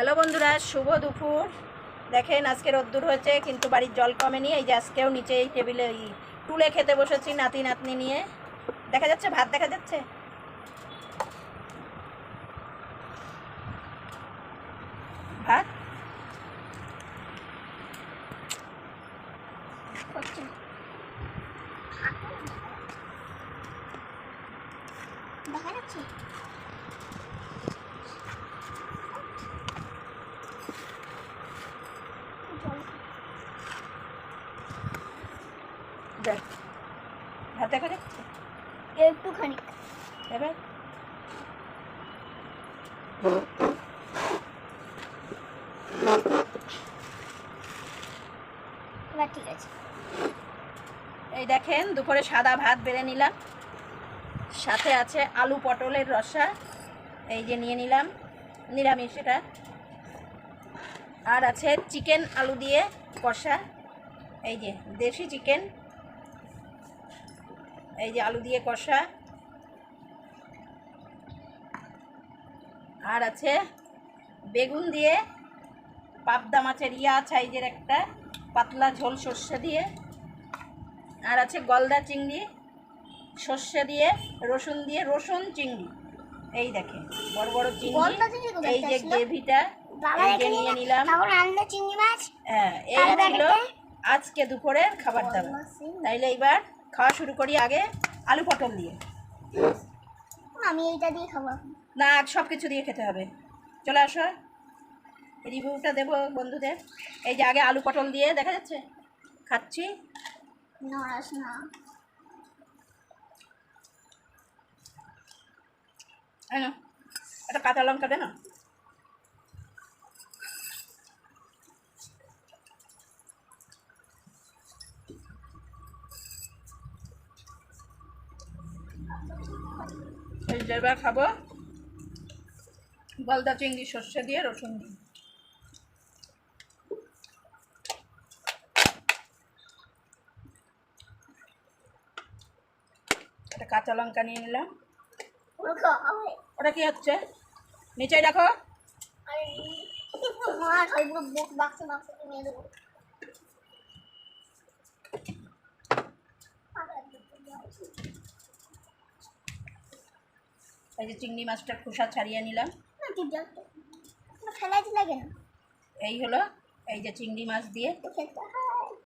Hello বন্ধুরা, শুভ দুপুর। দেখেন আজকে রোদ্দুর হয়েছে কিন্তু বাড়ির জল কমেনি। এই যে আজকেও নিচে এই টেবিলে টুলে খেতে বসেছি নাতি নাতনি নিয়ে। দেখা যাচ্ছে ভাত, দেখা যাচ্ছে ভাত। দেখা যাচ্ছে দেখ, ভাত দেখা যাচ্ছে একটুখানি। এবার এবার ঠিক আছে। এই দেখেন দুপুরে সাদা ভাত বেড়ে নিলাম, সাথে আছে আলু পটলের রসা। এই যে নিয়ে নিলাম নিরামিষ এটা। আর আছে চিকেন আলু দিয়ে কষা, এই যে দেশি চিকেন, এই যে আলু দিয়ে কষা। আর আছে বেগুন দিয়ে পাবদা মাছের সাইজের একটা পাতলা ঝোল সর্ষে দিয়ে। আর আছে গলদা চিংড়ি সর্ষে দিয়ে রসুন দিয়ে, রসুন চিংড়ি। এই দেখেন বড় বড় চিংড়ি। এই যে গ্রেভিটা এই যে নিয়ে নিলাম। হ্যাঁ, এই ছিল আজকে দুপুরের খাবার দাবার। তাইলে এবার খাওয়া শুরু করি। আগে আলু পটল দিয়ে। আমি এইটা দিয়ে খাবো না, সব কিছু দিয়ে খেতে হবে। চলে আসো, রিভিউটা দেবো বন্ধুদের। এই যে আগে আলু পটল দিয়ে, দেখা যাচ্ছে খাচ্ছি। নড়াস না। হ্যাঁ, একটা কাঁচা লঙ্কা দে না। এই যে এবার খাবো গলদা চিংড়ি সর্ষে দিয়ে রসুন দিয়ে। একটা কাঁচা লঙ্কা নিয়ে নিলাম। ওটা কি হচ্ছে? নিচে রাখো। এই যে চিংড়ি মাছটা খোসা ছাড়িয়ে নিলাম। ফেলাই দিলে কেন? এই হলো এই যে চিংড়ি মাছ দিয়ে